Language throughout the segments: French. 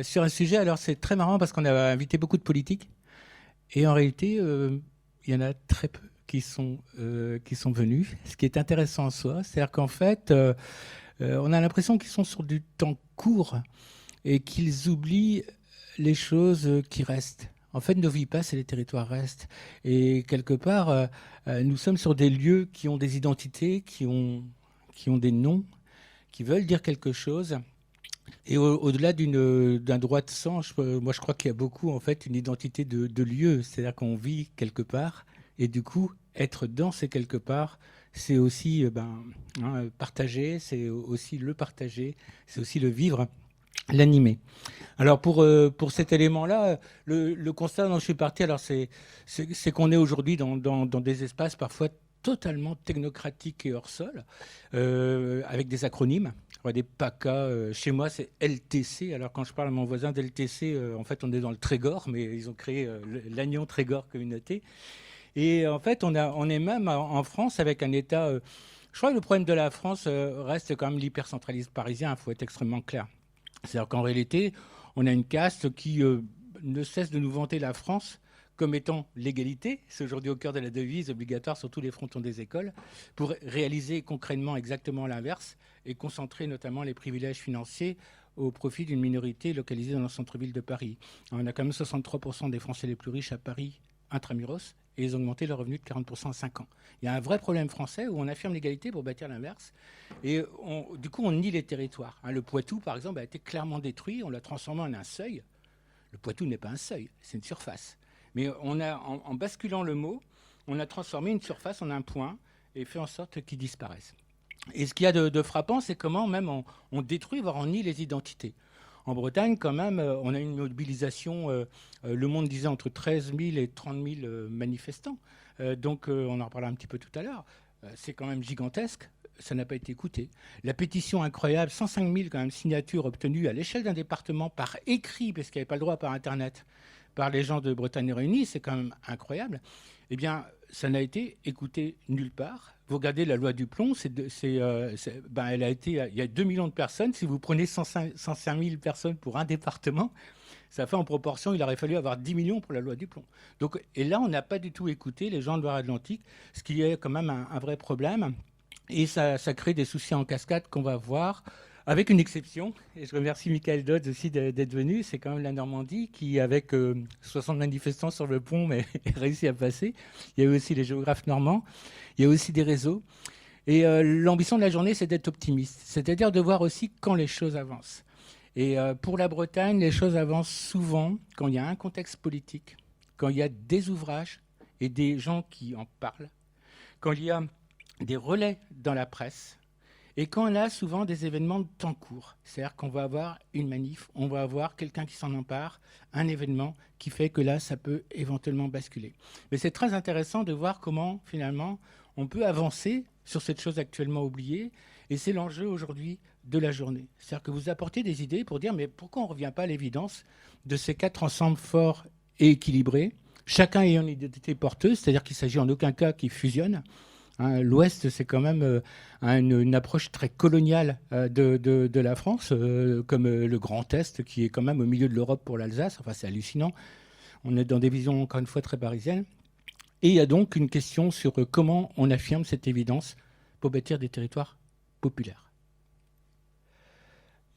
Sur un sujet, alors c'est très marrant parce qu'on a invité beaucoup de politiques et en réalité, il y en a très peu qui sont venus. Ce qui est intéressant en soi, c'est-à-dire qu'en fait, on a l'impression qu'ils sont sur du temps court et qu'ils oublient les choses qui restent. En fait, nos vies passent et les territoires restent. Et quelque part, nous sommes sur des lieux qui ont des identités, qui ont des noms, qui veulent dire quelque chose. Et au-delà d'un droit de sang, moi je crois qu'il y a beaucoup en fait une identité de lieu, c'est-à-dire qu'on vit quelque part et du coup être dans ces quelque part, c'est aussi partager, c'est aussi le partager, c'est aussi le vivre, l'animer. Alors pour cet élément-là, le constat dont je suis parti, alors c'est qu'on est aujourd'hui dans des espaces parfois totalement technocratiques et hors sol, avec des acronymes. Des PACA, chez moi c'est LTC. Alors quand je parle à mon voisin d'LTC, en fait on est dans le Trégor, mais ils ont créé l'Agnon Trégor Communauté. Et en fait on est même en France avec un État. Je crois que le problème de la France reste quand même l'hypercentralisme parisien. Il faut être extrêmement clair. C'est-à-dire qu'en réalité, on a une caste qui ne cesse de nous vanter la France comme étant l'égalité. C'est aujourd'hui au cœur de la devise obligatoire sur tous les frontons des écoles, pour réaliser concrètement exactement l'inverse et concentrer notamment les privilèges financiers au profit d'une minorité localisée dans le centre-ville de Paris. On a quand même 63% des Français les plus riches à Paris, intramuros, et ils ont augmenté leur revenu de 40% en 5 ans. Il y a un vrai problème français où on affirme l'égalité pour bâtir l'inverse. Et du coup, on nie les territoires. Le Poitou, par exemple, a été clairement détruit. On l'a transformé en un seuil. Le Poitou n'est pas un seuil, c'est une surface. Mais en basculant le mot, on a transformé une surface en un point et fait en sorte qu'il disparaisse. Et ce qu'il y a de frappant, c'est comment même on détruit, voire on nie les identités. En Bretagne, quand même, on a une mobilisation, Le Monde disait entre 13 000 et 30 000 manifestants. Donc, on en reparlera un petit peu tout à l'heure. C'est quand même gigantesque. Ça n'a pas été écouté. La pétition incroyable, 105 000 quand même, signatures obtenues à l'échelle d'un département par écrit, parce qu'il n'y avait pas le droit par Internet, par les gens de Bretagne Réunie, c'est quand même incroyable. Eh bien, ça n'a été écouté nulle part. Vous regardez la loi du plomb, elle a été, il y a 2 millions de personnes. Si vous prenez 105 000 personnes pour un département, ça fait en proportion, il aurait fallu avoir 10 millions pour la loi du plomb. Donc, et là, on n'a pas du tout écouté les gens de Loire-Atlantique, ce qui est quand même un vrai problème. Et ça crée des soucis en cascade qu'on va voir, avec une exception. Et je remercie Michael Dodds aussi d'être venu. C'est quand même la Normandie qui, avec 60 manifestants sur le pont, mais réussi à passer. Il y a eu aussi les géographes normands. Il y a aussi des réseaux. Et l'ambition de la journée, c'est d'être optimiste. C'est-à-dire de voir aussi quand les choses avancent. Et pour la Bretagne, les choses avancent souvent quand il y a un contexte politique, quand il y a des ouvrages et des gens qui en parlent, quand il y a des relais dans la presse, et quand on a souvent des événements de temps court. C'est-à-dire qu'on va avoir une manif, on va avoir quelqu'un qui s'en empare, un événement qui fait que là, ça peut éventuellement basculer. Mais c'est très intéressant de voir comment, finalement, on peut avancer sur cette chose actuellement oubliée, et c'est l'enjeu aujourd'hui de la journée. C'est-à-dire que vous apportez des idées pour dire, mais pourquoi on ne revient pas à l'évidence de ces 4 ensembles forts et équilibrés, chacun ayant une identité porteuse, c'est-à-dire qu'il ne s'agit en aucun cas qu'ils fusionnent. L'Ouest, c'est quand même une approche très coloniale de la France, comme le Grand Est, qui est quand même au milieu de l'Europe pour l'Alsace. Enfin, c'est hallucinant. On est dans des visions, encore une fois, très parisiennes. Et il y a donc une question sur comment on affirme cette évidence pour bâtir des territoires populaires.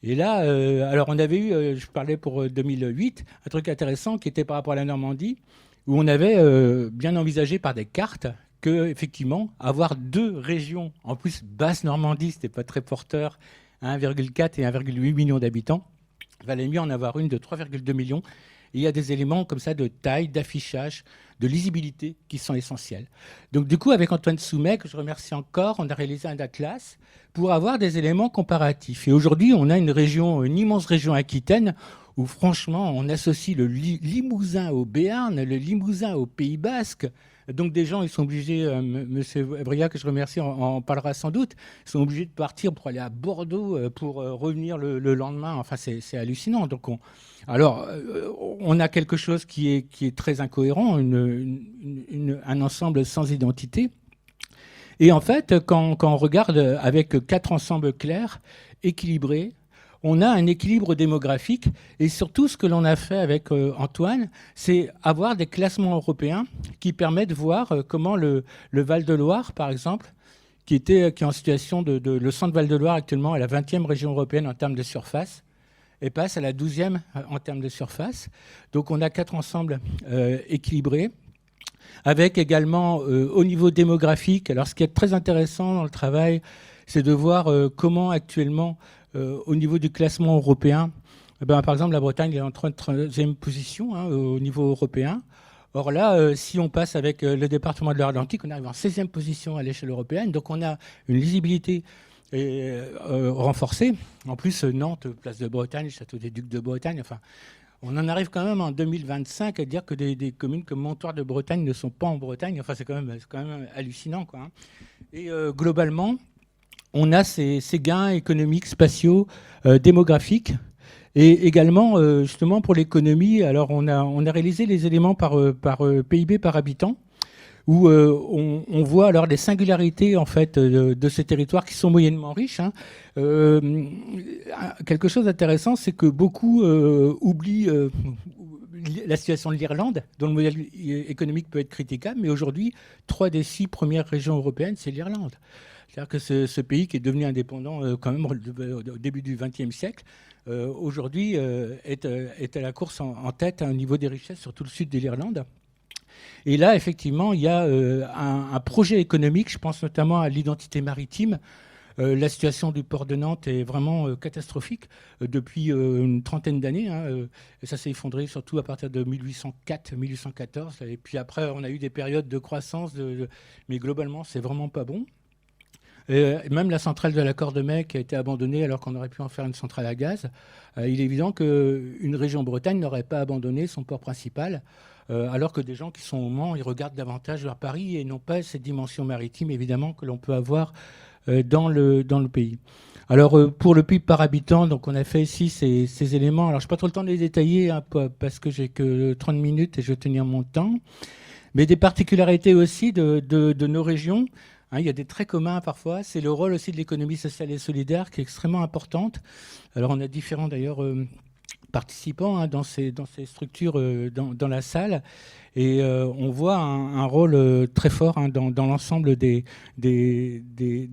Et là, alors on avait eu, je parlais pour 2008, un truc intéressant qui était par rapport à la Normandie, où on avait bien envisagé par des cartes que, effectivement, avoir 2 régions, en plus basse Normandie, c'était pas très porteur, 1,4 et 1,8 millions d'habitants, il valait mieux en avoir une de 3,2 millions. Et il y a des éléments comme ça de taille, d'affichage, de lisibilité qui sont essentiels. Donc du coup, avec Antoine Soumet, que je remercie encore, on a réalisé un atlas pour avoir des éléments comparatifs. Et aujourd'hui, on a une immense région aquitaine où franchement, on associe le Limousin au Béarn, le Limousin au Pays Basque. Donc des gens, ils sont obligés, Monsieur Briat, que je remercie, en parlera sans doute, ils sont obligés de partir pour aller à Bordeaux pour revenir le lendemain. Enfin, c'est hallucinant. Donc on a quelque chose qui est très incohérent, un ensemble sans identité. Et en fait, quand on regarde avec 4 ensembles clairs, équilibrés, on a un équilibre démographique. Et surtout, ce que l'on a fait avec Antoine, c'est avoir des classements européens qui permettent de voir comment le Val-de-Loire, par exemple, qui est en situation le centre Val-de-Loire actuellement est la 20e région européenne en termes de surface, et passe à la 12e en termes de surface. Donc on a 4 ensembles équilibrés, avec également au niveau démographique. Alors ce qui est très intéressant dans le travail, c'est de voir comment actuellement, au niveau du classement européen, par exemple la Bretagne est en 33e position au niveau européen. Or là, si on passe avec le département de l'Atlantique, on arrive en 16e position à l'échelle européenne. Donc on a une lisibilité renforcée. En plus, Nantes, place de Bretagne, château des Ducs de Bretagne, enfin, on en arrive quand même en 2025 à dire que des communes comme Montoire de Bretagne ne sont pas en Bretagne. Enfin, c'est quand même hallucinant, quoi. Et globalement, on a ces gains économiques, spatiaux, démographiques. Et également, justement, pour l'économie, alors on a réalisé les éléments par PIB par habitant, où on voit alors les singularités en fait de ces territoires qui sont moyennement riches. Quelque chose d'intéressant, c'est que beaucoup oublient la situation de l'Irlande, dont le modèle économique peut être critiquable, mais aujourd'hui, 3 des 6 premières régions européennes, c'est l'Irlande. C'est-à-dire que ce pays qui est devenu indépendant quand même au début du XXe siècle, aujourd'hui est à la course en tête au niveau des richesses sur tout le sud de l'Irlande. Et là, effectivement, il y a un projet économique, je pense notamment à l'identité maritime. La situation du port de Nantes est vraiment catastrophique depuis une trentaine d'années. Et ça s'est effondré surtout à partir de 1804-1814. Et puis après, on a eu des périodes de croissance, mais globalement, c'est vraiment pas bon. Même la centrale de la Cordemais qui a été abandonnée alors qu'on aurait pu en faire une centrale à gaz. Il est évident qu'une région Bretagne n'aurait pas abandonné son port principal, alors que des gens qui sont au Mans, ils regardent davantage vers Paris et n'ont pas cette dimension maritime, évidemment, que l'on peut avoir dans le pays. Alors, pour le PIB par habitant, donc on a fait ici ces éléments. Alors, je n'ai pas trop le temps de les détailler parce que j'ai que 30 minutes et je vais tenir mon temps. Mais des particularités aussi de nos régions. Il y a des traits communs parfois. C'est le rôle aussi de l'économie sociale et solidaire qui est extrêmement importante. Alors on a différents d'ailleurs participants dans ces structures dans la salle. Et on voit un rôle très fort dans l'ensemble des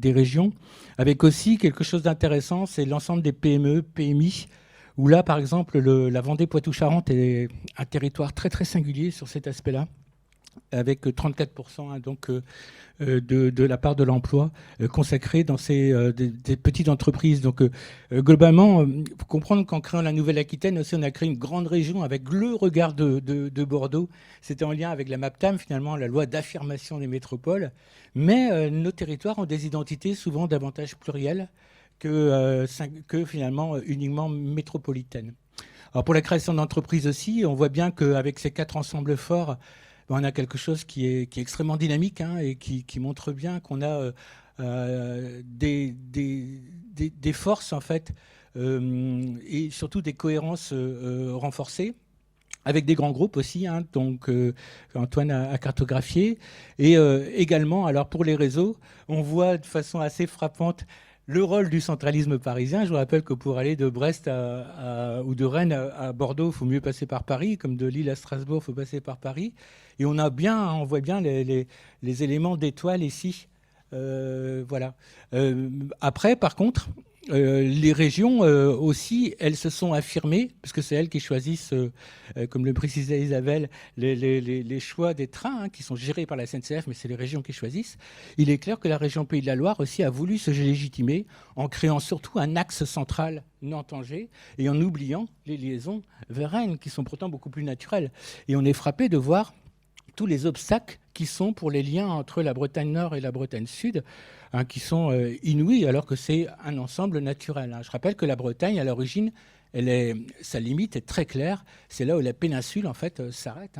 régions. Avec aussi quelque chose d'intéressant, c'est l'ensemble des PME, PMI, où là par exemple la Vendée-Poitou-Charentes est un territoire très très singulier sur cet aspect-là, avec 34% donc, de la part de l'emploi consacré dans des petites entreprises. Donc, globalement, il faut comprendre qu'en créant la Nouvelle-Aquitaine aussi, on a créé une grande région avec le regard de Bordeaux. C'était en lien avec la MAPTAM, finalement, la loi d'affirmation des métropoles. Mais nos territoires ont des identités souvent davantage plurielles que finalement uniquement métropolitaines. Alors, pour la création d'entreprises aussi, on voit bien qu'avec ces 4 ensembles forts, on a quelque chose qui est extrêmement dynamique et qui montre bien qu'on a des forces en fait et surtout des cohérences renforcées avec des grands groupes aussi, donc Antoine a cartographié. Et également, alors pour les réseaux, on voit de façon assez frappante le rôle du centralisme parisien. Je vous rappelle que pour aller de Brest ou de Rennes à Bordeaux, il faut mieux passer par Paris, comme de Lille à Strasbourg, il faut passer par Paris. Et on voit bien les éléments d'étoiles ici. Voilà. Après, par contre, les régions aussi, elles se sont affirmées, parce que c'est elles qui choisissent, comme le précisait Isabelle, les choix des trains qui sont gérés par la SNCF, mais c'est les régions qui choisissent. Il est clair que la région Pays de la Loire aussi a voulu se légitimer en créant surtout un axe central Nantes-Angers et en oubliant les liaisons vers Rennes, qui sont pourtant beaucoup plus naturelles. Et on est frappé de voir tous les obstacles qui sont pour les liens entre la Bretagne Nord et la Bretagne Sud, qui sont inouïs, alors que c'est un ensemble naturel. Je rappelle que la Bretagne, à l'origine, sa limite est très claire. C'est là où la péninsule, en fait, s'arrête.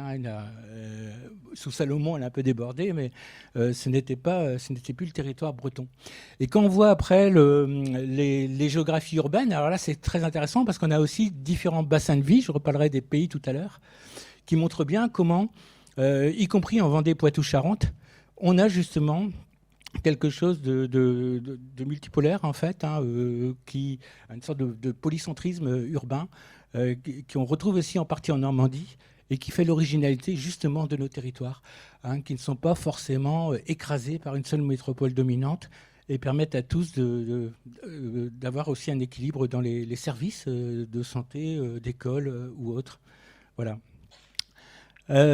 Sous Salomon, elle est un peu débordée, mais ce n'était plus le territoire breton. Et quand on voit après les géographies urbaines, alors là, c'est très intéressant parce qu'on a aussi différents bassins de vie. Je reparlerai des pays tout à l'heure, qui montrent bien comment, y compris en Vendée, Poitou-Charentes, on a justement quelque chose de multipolaire, en fait, hein, qui a une sorte de polycentrisme urbain, qu'on retrouve aussi en partie en Normandie, et qui fait l'originalité justement de nos territoires, hein, qui ne sont pas forcément écrasés par une seule métropole dominante, et permettent à tous d'avoir aussi un équilibre dans les services de santé, d'école ou autres. Voilà.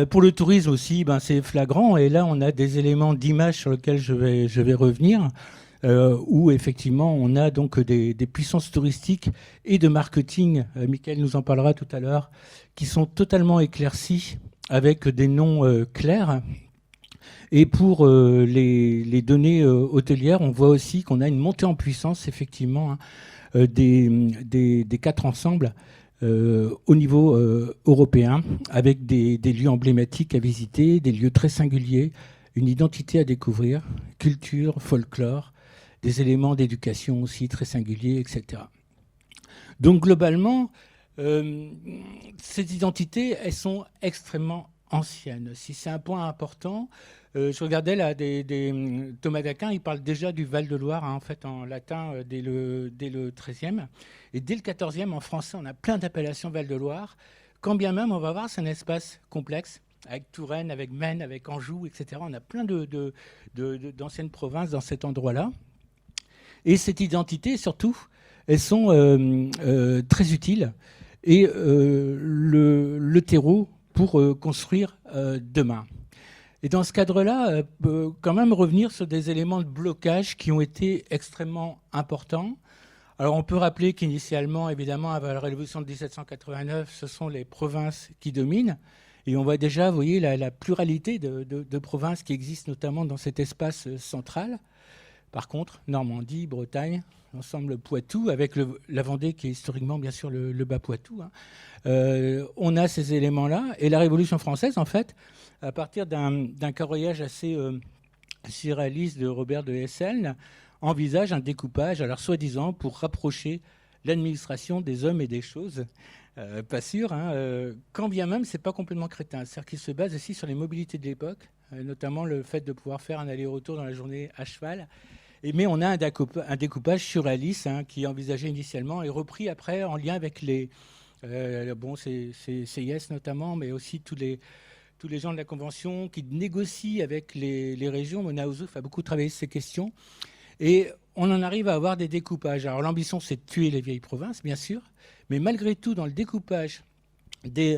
Pour le tourisme aussi, ben, c'est flagrant. Et là, on a des éléments d'image sur lesquels je vais revenir, où effectivement, on a donc des puissances touristiques et de marketing, Mickaël nous en parlera tout à l'heure, qui sont totalement éclaircies avec des noms clairs. Et pour les données hôtelières, on voit aussi qu'on a une montée en puissance, effectivement, hein, des quatre ensembles au niveau européen, avec des lieux emblématiques à visiter, des lieux très singuliers, une identité à découvrir, culture, folklore, des éléments d'éducation aussi très singuliers, etc. Donc globalement, ces identités, elles sont extrêmement anciennes. Si c'est un point important, je regardais là Thomas d'Aquin, il parle déjà du Val-de-Loire, hein, en fait en latin dès le XIIIe. Et dès le XIVe, en français, on a plein d'appellations Val-de-Loire. Quand bien même, on va voir, c'est un espace complexe, avec Touraine, avec Maine, avec Anjou, etc. On a plein d'anciennes provinces dans cet endroit-là. Et cette identité, surtout, elles sont très utiles. Et le terreau pour construire demain. Et dans ce cadre-là, quand même revenir sur des éléments de blocage qui ont été extrêmement importants. Alors on peut rappeler qu'initialement, évidemment, avant la Révolution de 1789, ce sont les provinces qui dominent. Et on voit déjà, vous voyez, la pluralité de provinces qui existent notamment dans cet espace central. Par contre, Normandie, Bretagne, l'ensemble Poitou, avec la Vendée qui est historiquement, bien sûr, le Bas-Poitou. Hein. On a ces éléments-là. Et la Révolution française, en fait, à partir d'un carroyage assez surréaliste de Robert de Hesseln, envisage un découpage, alors soi-disant, pour rapprocher l'administration des hommes et des choses. Pas sûr, hein, quand bien même, c'est pas complètement crétin. C'est-à-dire qu'il se base aussi sur les mobilités de l'époque, notamment le fait de pouvoir faire un aller-retour dans la journée à cheval. Mais on a un découpage surréaliste, hein, qui est envisagé initialement et repris après en lien avec c'est Yes notamment, mais aussi tous les gens de la Convention qui négocient avec les régions. Mona Ozouf a beaucoup travaillé sur ces questions. Et on en arrive à avoir des découpages. Alors l'ambition, c'est de tuer les vieilles provinces, bien sûr, mais malgré tout, dans le découpage des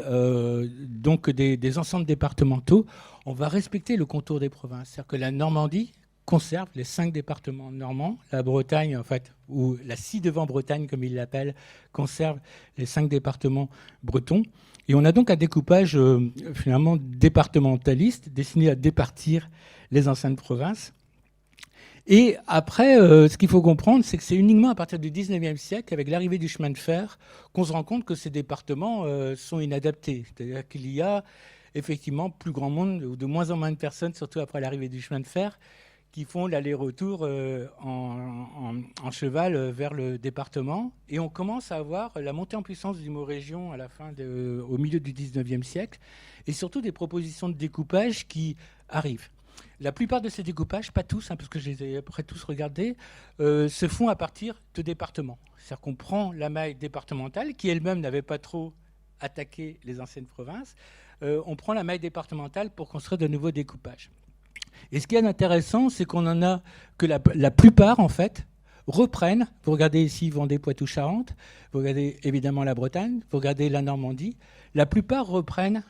ensembles départementaux, on va respecter le contour des provinces. C'est-à-dire que la Normandie conserve les 5 départements normands, la Bretagne, en fait, ou la ci-devant-Bretagne, comme ils l'appellent, conserve les 5 départements bretons. Et on a donc un découpage finalement départementaliste, destiné à départir les anciennes provinces. Et après, ce qu'il faut comprendre, c'est que c'est uniquement à partir du 19e siècle, avec l'arrivée du chemin de fer, qu'on se rend compte que ces départements sont inadaptés. C'est-à-dire qu'il y a effectivement plus grand monde, ou de moins en moins de personnes, surtout après l'arrivée du chemin de fer, qui font l'aller-retour en cheval vers le département. Et on commence à avoir la montée en puissance du mot région au milieu du 19e siècle, et surtout des propositions de découpage qui arrivent. La plupart de ces découpages, pas tous, hein, parce que je les ai à peu près tous regardés, se font à partir de départements. C'est-à-dire qu'on prend la maille départementale, qui elle-même n'avait pas trop attaqué les anciennes provinces. On prend la maille départementale pour construire de nouveaux découpages. Et ce qui est intéressant, c'est qu'on en a que la plupart, en fait, reprennent. Vous regardez ici Vendée, Poitou, Charentes, vous regardez évidemment la Bretagne, vous regardez la Normandie. La plupart reprennent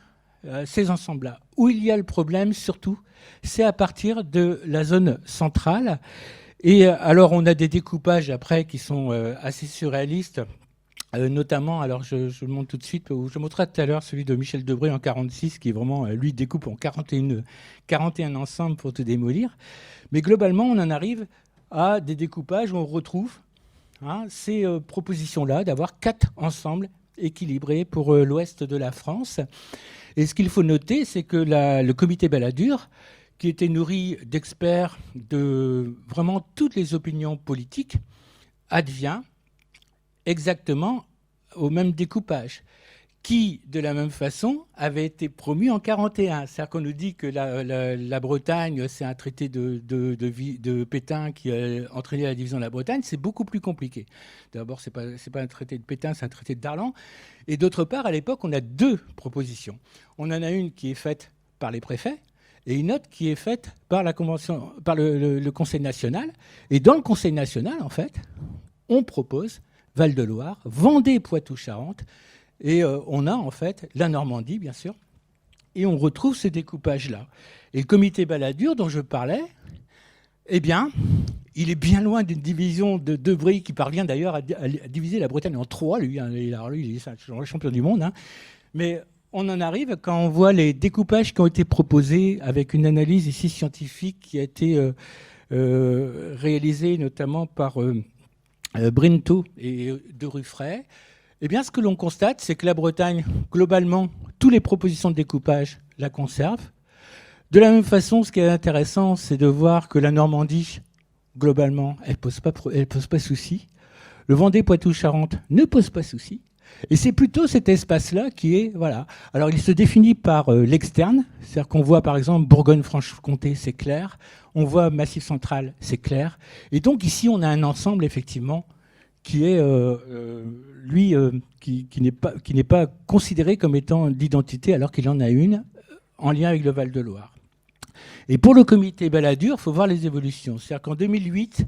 ces ensembles-là. Où il y a le problème, surtout, c'est à partir de la zone centrale. Et alors, on a des découpages après qui sont assez surréalistes. Notamment, alors je montre tout de suite, je montrerai tout à l'heure celui de Michel Debré en 46, qui vraiment, lui, découpe en 41 ensembles pour tout démolir. Mais globalement, on en arrive à des découpages où on retrouve ces propositions-là d'avoir 4 ensembles équilibrés pour l'ouest de la France. Et ce qu'il faut noter, c'est que le comité Balladur, qui était nourri d'experts de vraiment toutes les opinions politiques, advient exactement au même découpage, qui, de la même façon, avait été promu en 1941. C'est-à-dire qu'on nous dit que la Bretagne, c'est un traité de Pétain qui a entraîné la division de la Bretagne. C'est beaucoup plus compliqué. D'abord, ce n'est pas un traité de Pétain, c'est un traité de Darlan. Et d'autre part, à l'époque, on a deux propositions. On en a une qui est faite par les préfets et une autre qui est faite par la Convention, par le Conseil national. Et dans le Conseil national, en fait, on propose Val-de-Loire, Vendée, Poitou-Charentes. Et on a en fait la Normandie, bien sûr, et on retrouve ce découpage-là. Et le comité Balladur dont je parlais, eh bien, il est bien loin d'une division de Debré qui parvient d'ailleurs à diviser la Bretagne en trois, lui. Hein, il est le champion du monde. Hein. Mais on en arrive quand on voit les découpages qui ont été proposés avec une analyse ici scientifique qui a été réalisée notamment par Brinto et de Ruffray. Eh bien, ce que l'on constate, c'est que la Bretagne, globalement, toutes les propositions de découpage la conservent. De la même façon, ce qui est intéressant, c'est de voir que la Normandie, globalement, elle ne pose pas souci. Le Vendée, Poitou-Charentes ne pose pas souci. Et c'est plutôt cet espace-là qui est... Voilà. Alors, il se définit par l'externe. C'est-à-dire qu'on voit, par exemple, Bourgogne-Franche-Comté, c'est clair. On voit Massif central, c'est clair. Et donc, ici, on a un ensemble, effectivement, qui est, qui n'est pas considéré comme étant d'identité alors qu'il en a une en lien avec le Val-de-Loire. Et pour le comité Balladur, il faut voir les évolutions. C'est-à-dire qu'en 2008,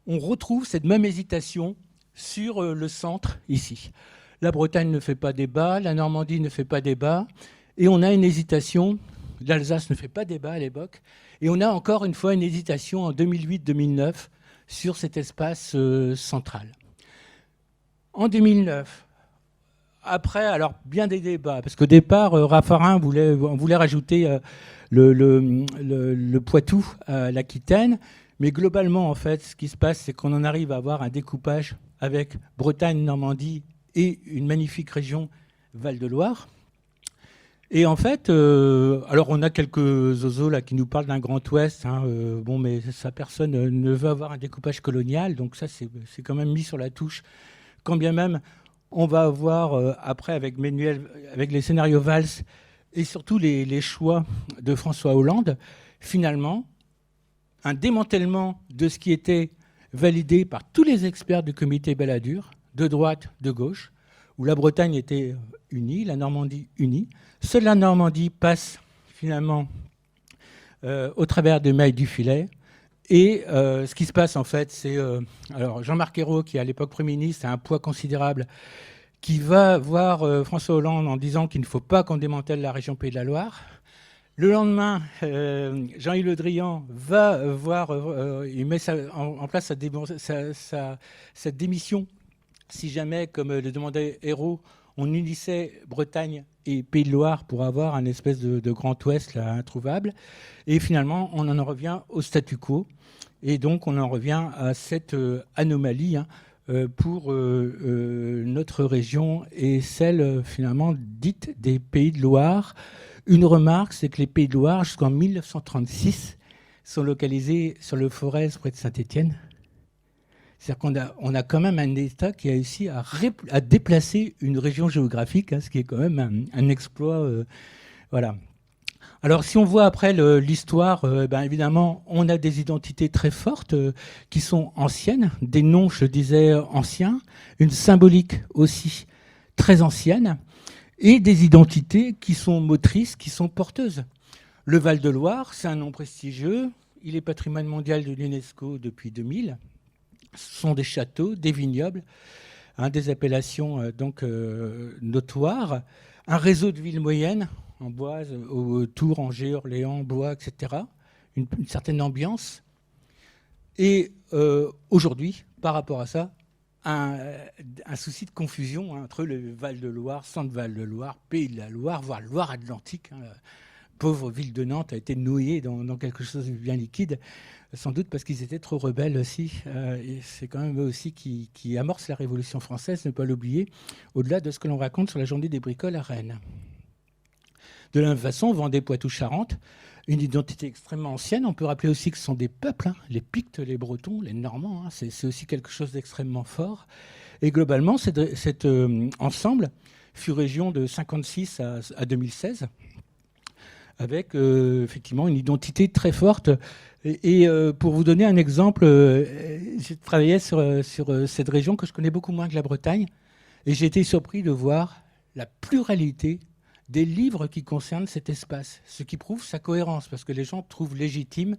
on retrouve cette même hésitation sur le centre ici. La Bretagne ne fait pas débat, la Normandie ne fait pas débat, et on a une hésitation, l'Alsace ne fait pas débat à l'époque, et on a encore une fois une hésitation en 2008-2009 sur cet espace central. En 2009, après, alors bien des débats, parce qu'au départ, Raffarin voulait rajouter le Poitou à l'Aquitaine, mais globalement, en fait, ce qui se passe, c'est qu'on en arrive à avoir un découpage avec Bretagne, Normandie et une magnifique région Val-de-Loire. Et en fait, alors on a quelques zozos là qui nous parlent d'un Grand Ouest, hein, bon, mais ça, personne ne veut avoir un découpage colonial, donc ça c'est quand même mis sur la touche. Quand bien même on va avoir après avec Ménuel, avec les scénarios Valls et surtout les choix de François Hollande, finalement un démantèlement de ce qui était validé par tous les experts du comité Balladur, de droite, de gauche, où la Bretagne était unie, la Normandie unie. Seule la Normandie passe finalement au travers des mailles du filet. Et ce qui se passe en fait, c'est alors Jean-Marc Ayrault, qui à l'époque Premier ministre a un poids considérable, qui va voir François Hollande en disant qu'il ne faut pas qu'on démantèle la région Pays de la Loire. Le lendemain, Jean-Yves Le Drian va voir, il met en place sa démission, si jamais, comme le demandait Ayrault, on unissait Bretagne et Pays de Loire pour avoir un espèce de Grand Ouest là, introuvable. Et finalement, on en revient au statu quo. Et donc, on en revient à cette anomalie hein, pour notre région et celle, finalement, dite des Pays de Loire. Une remarque, c'est que les Pays de Loire, jusqu'en 1936, sont localisés sur le Forez, près de Saint-Étienne. C'est-à-dire qu'on a quand même un État qui a réussi à déplacer une région géographique, hein, ce qui est quand même un exploit. Voilà. Alors, si on voit après l'histoire, ben évidemment, on a des identités très fortes qui sont anciennes, des noms, je disais, anciens, une symbolique aussi très ancienne, et des identités qui sont motrices, qui sont porteuses. Le Val-de-Loire, c'est un nom prestigieux, il est patrimoine mondial de l'UNESCO depuis 2000. Ce sont des châteaux, des vignobles, hein, des appellations notoires, un réseau de villes moyennes, Amboise, Tours, Angers, Orléans, Blois, etc. Une certaine ambiance. Et aujourd'hui, par rapport à ça, un souci de confusion hein, entre le Val-de-Loire, Centre-Val-de-Loire, Pays de la Loire, voire Loire-Atlantique. Hein, pauvre ville de Nantes a été noyée dans quelque chose de bien liquide, sans doute parce qu'ils étaient trop rebelles aussi. Et c'est quand même eux aussi qui amorcent la Révolution française, ne pas l'oublier, au-delà de ce que l'on raconte sur la journée des bricoles à Rennes. De la même façon, Vendée, Poitou, Charentes, une identité extrêmement ancienne. On peut rappeler aussi que ce sont des peuples, hein, les Pictes, les Bretons, les Normands. Hein, c'est aussi quelque chose d'extrêmement fort. Et globalement, cet ensemble fut région de 1956 à 2016, avec effectivement une identité très forte. Et pour vous donner un exemple, j'ai travaillé sur cette région que je connais beaucoup moins que la Bretagne, et j'ai été surpris de voir la pluralité des livres qui concernent cet espace, ce qui prouve sa cohérence, parce que les gens trouvent légitime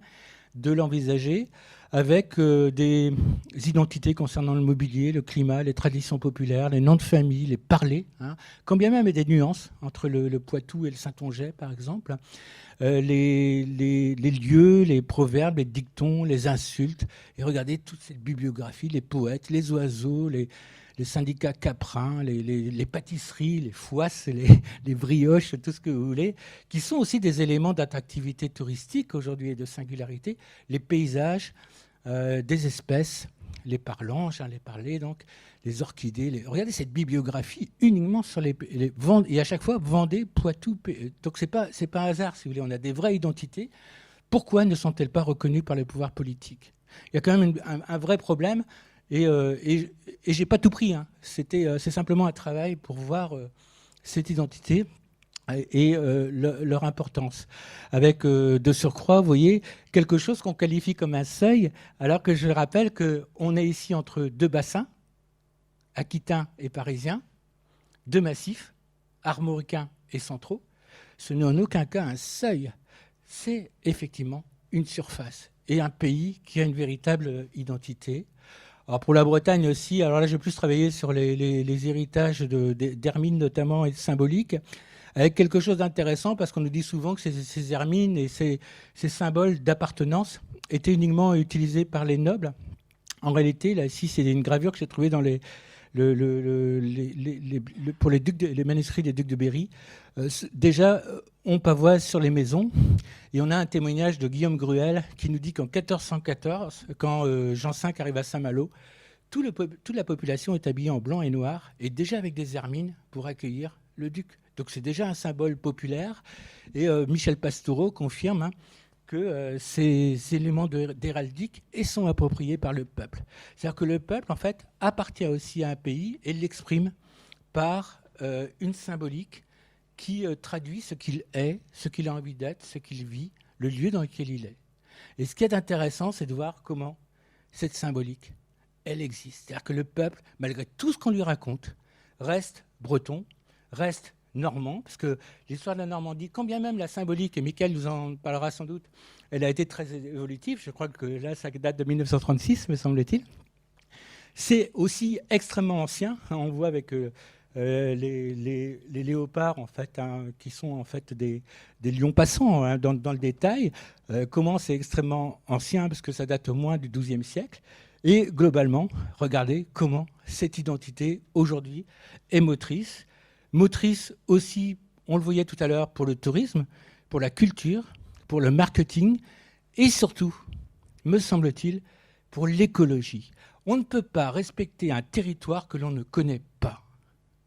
de l'envisager avec des identités concernant le mobilier, le climat, les traditions populaires, les noms de famille, les parlers, hein, quand bien même il y a des nuances entre le Poitou et le Saintongeais, par exemple, les lieux, les proverbes, les dictons, les insultes, et regardez toute cette bibliographie, les poètes, les oiseaux, les syndicats caprins, les pâtisseries, les fouasses, les brioches, tout ce que vous voulez, qui sont aussi des éléments d'attractivité touristique aujourd'hui et de singularité, les paysages, des espèces, les parlanges, hein, les parlers, donc, les orchidées. Regardez cette bibliographie uniquement sur les et à chaque fois, Vendée, Poitou. Donc, c'est pas un hasard, si vous voulez. On a des vraies identités. Pourquoi ne sont-elles pas reconnues par les pouvoirs politiques? Il y a quand même un vrai problème. Et j'ai pas tout pris, hein. C'est simplement un travail pour voir cette identité et leur importance. Avec de surcroît, vous voyez, quelque chose qu'on qualifie comme un seuil, alors que je rappelle qu'on est ici entre deux bassins, aquitains et parisiens, deux massifs, armoricains et centraux. Ce n'est en aucun cas un seuil, c'est effectivement une surface et un pays qui a une véritable identité. Alors pour la Bretagne aussi, alors là j'ai plus travaillé sur les héritages d'hermines notamment et symboliques, avec quelque chose d'intéressant parce qu'on nous dit souvent que ces hermines et ces symboles d'appartenance étaient uniquement utilisés par les nobles. En réalité, là ici c'est une gravure que j'ai trouvée dans pour les manuscrits des ducs de Berry. Déjà, on pavoise sur les maisons et on a un témoignage de Guillaume Gruel qui nous dit qu'en 1414, quand Jean V arrive à Saint-Malo, toute la population est habillée en blanc et noir et déjà avec des hermines pour accueillir le duc. Donc c'est déjà un symbole populaire et Michel Pastoureau confirme, hein, que ces éléments d'héraldique sont appropriés par le peuple. C'est-à-dire que le peuple, en fait, appartient aussi à un pays et l'exprime par une symbolique qui traduit ce qu'il est, ce qu'il a envie d'être, ce qu'il vit, le lieu dans lequel il est. Et ce qui est intéressant, c'est de voir comment cette symbolique, elle existe. C'est-à-dire que le peuple, malgré tout ce qu'on lui raconte, reste breton, reste normand, parce que l'histoire de la Normandie, quand bien même la symbolique, et Mickaël nous en parlera sans doute, elle a été très évolutive, je crois que là, ça date de 1936, me semble-t-il. C'est aussi extrêmement ancien, on voit avec les léopards, en fait, hein, qui sont en fait des lions passants, hein, dans le détail, comment c'est extrêmement ancien, parce que ça date au moins du XIIe siècle. Et globalement, regardez comment cette identité, aujourd'hui, est motrice. Motrice aussi, on le voyait tout à l'heure, pour le tourisme, pour la culture, pour le marketing et surtout, me semble-t-il, pour l'écologie. On ne peut pas respecter un territoire que l'on ne connaît pas.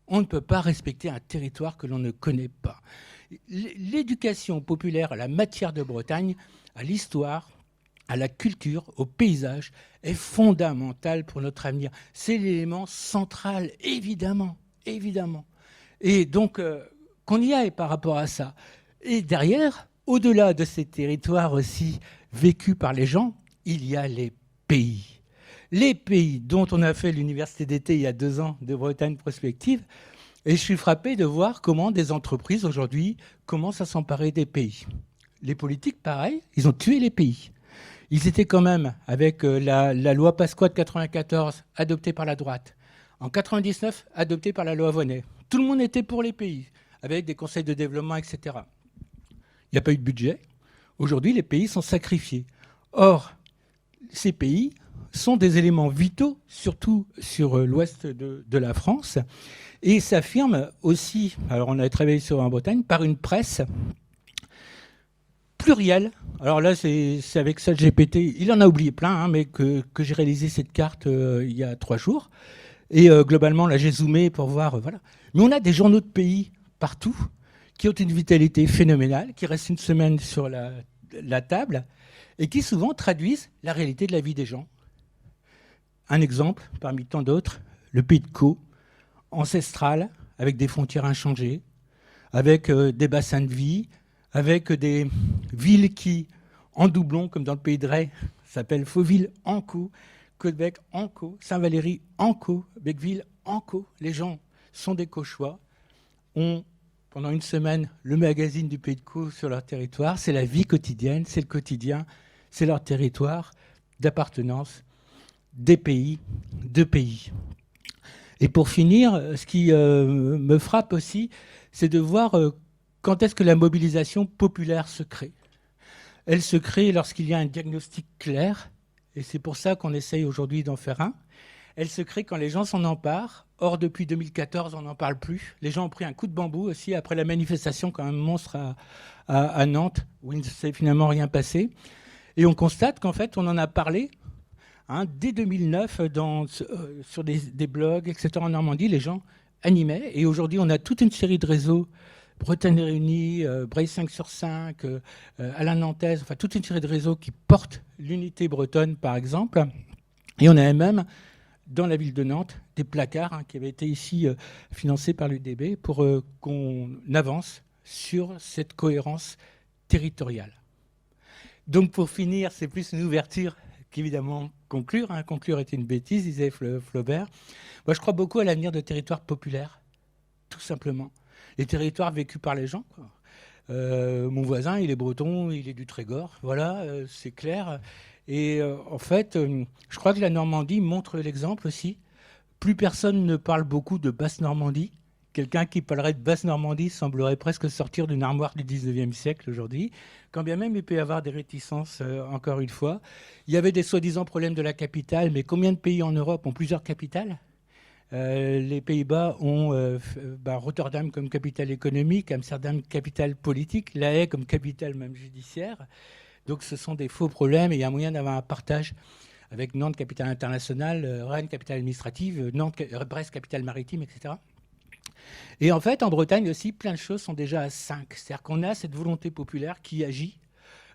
On ne peut pas respecter un territoire que l'on ne connaît pas. L'éducation populaire à la matière de Bretagne, à l'histoire, à la culture, au paysage, est fondamentale pour notre avenir. C'est l'élément central, évidemment, évidemment. Et donc, qu'on y aille par rapport à ça. Et derrière, au-delà de ces territoires aussi vécus par les gens, il y a les pays. Les pays dont on a fait l'université d'été il y a 2 ans de Bretagne Prospective. Et je suis frappé de voir comment des entreprises aujourd'hui commencent à s'emparer des pays. Les politiques, pareil, ils ont tué les pays. Ils étaient quand même, avec la loi Pasqua de 1994, adoptée par la droite. En 1999, adoptée par la loi Vonnet. Tout le monde était pour les pays, avec des conseils de développement, etc. Il n'y a pas eu de budget. Aujourd'hui, les pays sont sacrifiés. Or, ces pays sont des éléments vitaux, surtout sur l'ouest de la France, et s'affirment aussi, alors on a travaillé en Bretagne, par une presse plurielle. Alors là, c'est avec ChatGPT, il en a oublié plein, hein, mais que j'ai réalisé cette carte il y a 3 jours. Et globalement, là, j'ai zoomé pour voir, voilà. Mais on a des journaux de pays partout qui ont une vitalité phénoménale, qui restent une semaine sur la table et qui souvent traduisent la réalité de la vie des gens. Un exemple, parmi tant d'autres, le Pays de Caux, ancestral, avec des frontières inchangées, avec des bassins de vie, avec des villes qui, en doublon, comme dans le pays de Ré, s'appellent Fauville-Ancaux, Caudebec-Ancaux, Saint-Valéry-Ancaux, Becqueville-Ancaux. Les gens sont des Cauchois, ont pendant une semaine le magazine du Pays de Caux sur leur territoire. C'est la vie quotidienne, c'est le quotidien, c'est leur territoire d'appartenance des pays, de pays. Et pour finir, ce qui me frappe aussi, c'est de voir quand est-ce que la mobilisation populaire se crée. Elle se crée lorsqu'il y a un diagnostic clair, et c'est pour ça qu'on essaye aujourd'hui d'en faire un. Elle se crée quand les gens s'en emparent. Or, depuis 2014, on n'en parle plus. Les gens ont pris un coup de bambou aussi après la manifestation quand même monstre à Nantes, où il ne s'est finalement rien passé. Et on constate qu'en fait, on en a parlé dès 2009 sur des blogs, etc. En Normandie, les gens animaient. Et aujourd'hui, on a toute une série de réseaux, Bretagne Réunie, Bray 5 sur 5, Alain Nantaise, enfin toute une série de réseaux qui portent l'unité bretonne, par exemple. Et on a même, dans la ville de Nantes, des placards qui avaient été ici financés par l'UDB pour qu'on avance sur cette cohérence territoriale. Donc pour finir, c'est plus une ouverture qu'évidemment conclure. Conclure était une bêtise, disait Flaubert. Moi, je crois beaucoup à l'avenir de territoires populaires, tout simplement. Les territoires vécus par les gens, quoi. Mon voisin, il est breton, il est du Trégor, voilà, c'est clair. Et en fait, je crois que la Normandie montre l'exemple aussi. Plus personne ne parle beaucoup de Basse-Normandie. Quelqu'un qui parlerait de Basse-Normandie semblerait presque sortir d'une armoire du 19e siècle aujourd'hui, quand bien même il peut y avoir des réticences, encore une fois. Il y avait des soi-disant problèmes de la capitale, mais combien de pays en Europe ont plusieurs capitales ? Les Pays-Bas ont Rotterdam comme capitale économique, Amsterdam capitale politique, La Haye comme capitale même judiciaire. Donc ce sont des faux problèmes et il y a moyen d'avoir un partage avec Nantes, capitale internationale, Rennes, capitale administrative, Brest, capitale maritime, etc. Et en fait, en Bretagne aussi, plein de choses sont déjà à 5. C'est-à-dire qu'on a cette volonté populaire qui agit.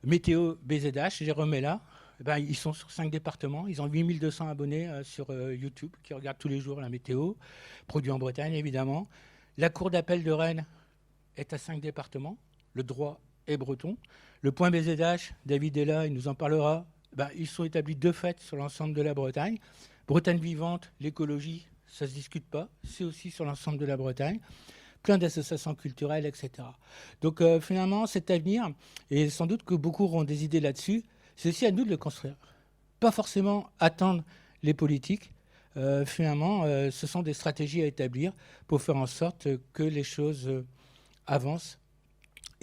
Météo BZH, Jérôme est là. Ils sont sur 5 départements. Ils ont 8200 abonnés sur YouTube qui regardent tous les jours la météo. Produit en Bretagne, évidemment. La Cour d'appel de Rennes est à 5 départements. Le droit est breton. Le point BZH, David est là, il nous en parlera. Ils sont établis de fait sur l'ensemble de la Bretagne. Bretagne vivante, l'écologie, ça ne se discute pas. C'est aussi sur l'ensemble de la Bretagne. Plein d'associations culturelles, etc. Donc finalement, cet avenir, et sans doute que beaucoup auront des idées là-dessus, c'est aussi à nous de le construire. Pas forcément attendre les politiques. Finalement, ce sont des stratégies à établir pour faire en sorte que les choses avancent.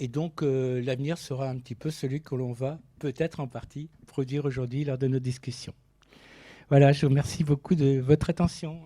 Et donc, l'avenir sera un petit peu celui que l'on va peut-être en partie produire aujourd'hui lors de nos discussions. Voilà, je vous remercie beaucoup de votre attention.